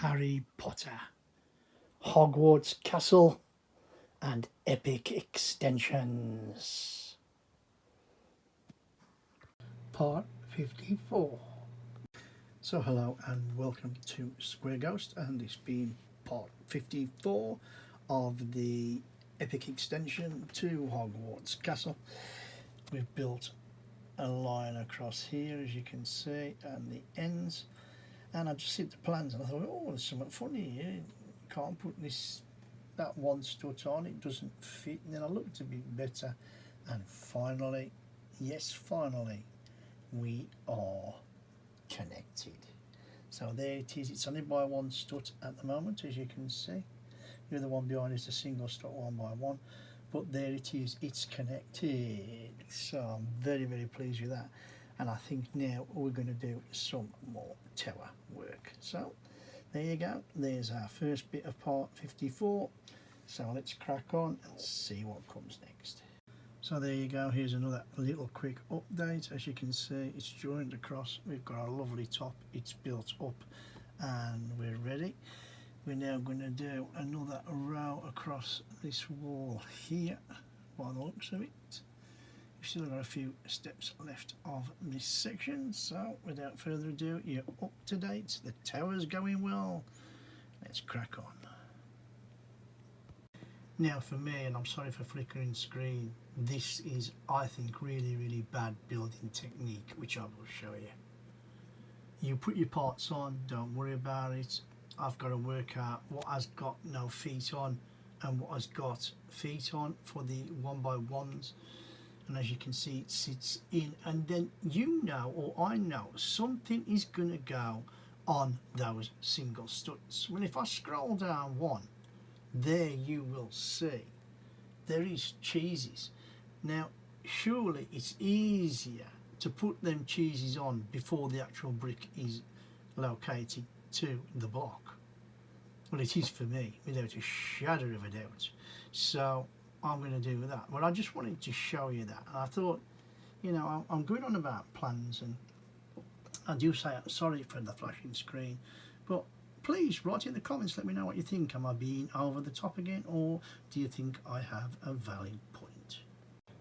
Harry Potter, Hogwarts Castle and epic extensions. Part 54. So hello and welcome to Square Ghost, and this being part 54 of the epic extension to Hogwarts Castle. We've built a line across here, as you can see, and the ends, and I just hit the plans and I thought, oh, there's something funny here. You can't put that one strut on, it doesn't fit. And then I looked a bit better, and finally, yes, finally, we are connected. So there it is. It's only by one strut at the moment, as you can see. The other one behind is a single strut, one by one, but there it is, it's connected. So I'm very, very pleased with that, and I think now we're going to do some more tower work. So there you go, there's our first bit of part 54. So let's crack on and see what comes next. So there you go, here's another little quick update. As you can see, it's joined across, we've got our lovely top, it's built up and we're ready. We're now going to do another row across this wall here, by the looks of it. We've still got a few steps left of this section, so without further ado, you're up to date, the tower's going well, let's crack on. Now for me, and I'm sorry for flickering screen, this is, I think, really bad building technique, which I will show you. You put your parts on, don't worry about it. I've got to work out what has got no feet on and what has got feet on for the 1x1s, and as you can see, it sits in, and then you know, or I know, something is going to go on those single struts. Well, if I scroll down one, there you will see there is cheeses. Now surely it's easier to put them cheeses on before the actual brick is located to the block. Well, it is for me, without a shadow of a doubt. So I'm going to do that. But I just wanted to show you that. And I thought, you know, I'm good on about plans, and I do say I'm sorry for the flashing screen, but please write in the comments, let me know what you think. Am I being over the top again, or do you think I have a valid point?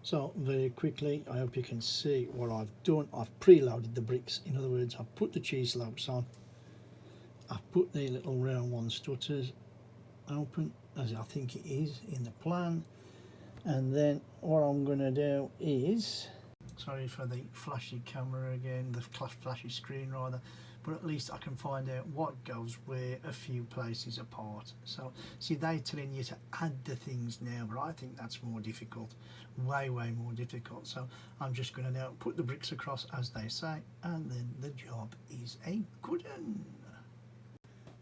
So very quickly, I hope you can see what I've done. I've preloaded the bricks. In other words, I've put the cheese slopes on. I've put the little round one stutters open, as I think it is in the plan. And then what I'm going to do is, sorry for the flashy camera again, the flashy screen rather, but at least I can find out what goes where a few places apart. So see, they're telling you to add the things now, but I think that's more difficult, way more difficult. So I'm just going to now put the bricks across, as they say, and then the job is a good one.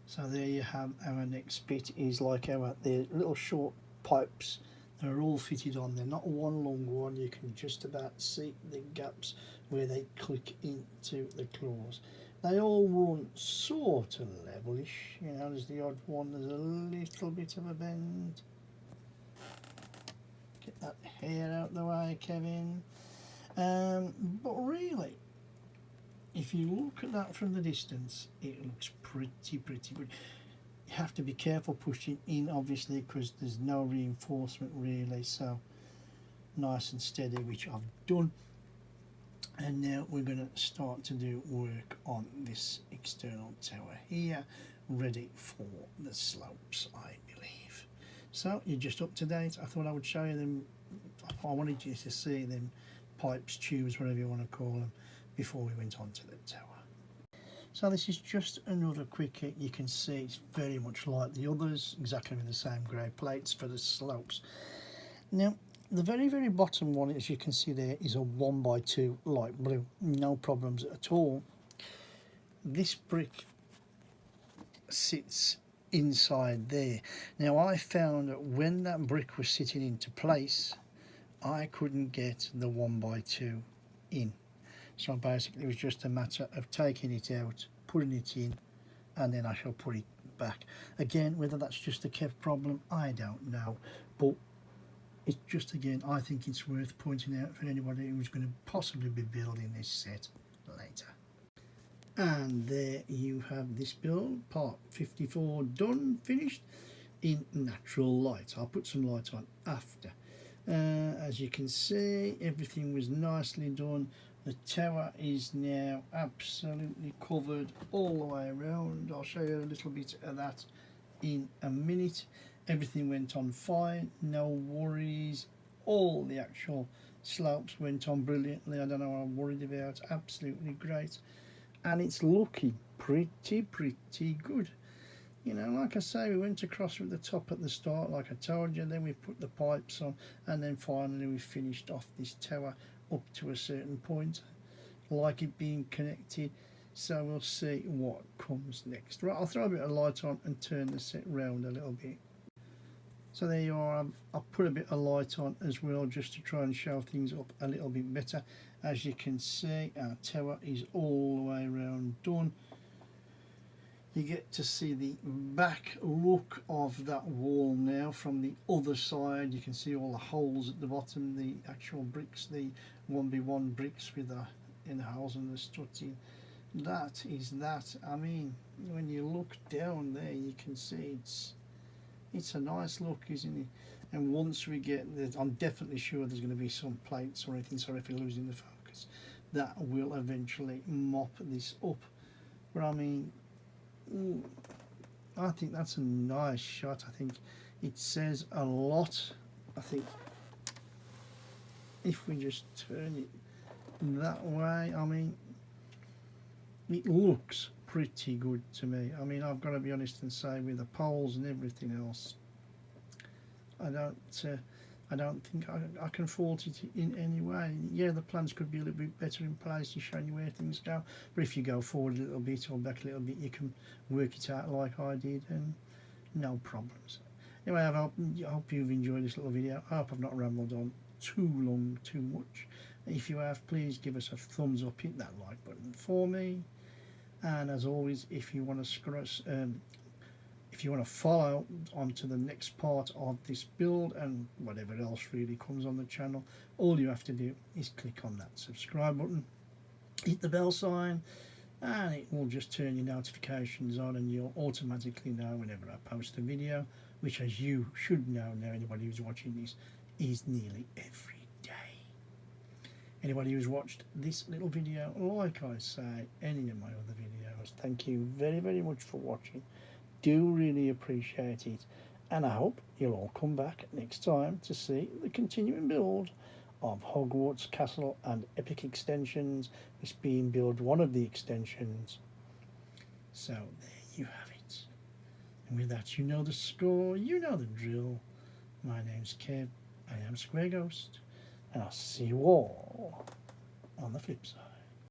So there you have our next bit, is like the little short pipes. They're all fitted on, they're not one long one. You can just about see the gaps where they click into the claws. They all run sort of levelish, you know, there's the odd one, there's a little bit of a bend. Get that hair out the way, Kevin. But really, if you look at that from the distance, it looks pretty good. You have to be careful pushing in, obviously, because there's no reinforcement really, so nice and steady, which I've done. And now we're going to start to do work on this external tower here, ready for the slopes, I believe. So you're just up to date. I thought I would show you them. I wanted you to see them pipes, tubes, whatever you want to call them, before we went on to the tower. So this is just another quick hit. You can see it's very much like the others, exactly with the same grey plates for the slopes. Now the very bottom one, as you can see there, is a 1x2 light blue, no problems at all. This brick sits inside there. Now I found that when that brick was sitting into place, I couldn't get the 1x2 in. So basically it was just a matter of taking it out, putting it in, and then I shall put it back. Again, whether that's just a Kev problem, I don't know. But it's just, again, I think it's worth pointing out for anybody who's going to possibly be building this set later. And there you have this build, part 54 done, finished in natural light. I'll put some light on after. As you can see, everything was nicely done. The tower is now absolutely covered all the way around. I'll show you a little bit of that in a minute. Everything went on fine, no worries. All the actual slopes went on brilliantly. I don't know what I'm worried about. Absolutely great. And it's looking pretty good. You know, like I say, we went across with the top at the start, like I told you, then we put the pipes on, and then finally we finished off this tower up to a certain point, like it being connected. So we'll see what comes next. Right, I'll throw a bit of light on and turn the set round a little bit. So there you are. I've put a bit of light on as well, just to try and show things up a little bit better. As you can see, our tower is all the way around done. You get to see the back look of that wall now from the other side. You can see all the holes at the bottom, the actual bricks, the 1x1 bricks with the in holes and the studs in. That is that. I mean, when you look down there, you can see it's a nice look, isn't it? And once we get there, I'm definitely sure there's going to be some plates or anything. Sorry if you're losing the focus. That will eventually mop this up. But I mean, I think that's a nice shot. I think it says a lot. I think if we just turn it that way, I mean, it looks pretty good to me. I mean, I've got to be honest and say, with the poles and everything else, I don't think I can fault it in any way. Yeah, the plans could be a little bit better in place to show you where things go, but if you go forward a little bit or back a little bit, you can work it out like I did, and no problems. Anyway, I hope you've enjoyed this little video. I hope I've not rambled on too long, too much. If you have, please give us a thumbs up, hit that like button for me, and as always, if you want to follow on to the next part of this build and whatever else really comes on the channel, all you have to do is click on that subscribe button, hit the bell sign, and it will just turn your notifications on, and you'll automatically know whenever I post a video, which, as you should know now, anybody who's watching this, is nearly every day. Anybody who's watched this little video, like I say, any of my other videos, thank you very much for watching. Do really appreciate it, and I hope you'll all come back next time to see the continuing build of Hogwarts Castle and Epic Extensions. It's being built, one of the extensions. So there you have it, and with that, you know the score, you know the drill. My name's Kev, I am Square Ghost, and I'll see you all on the flip side.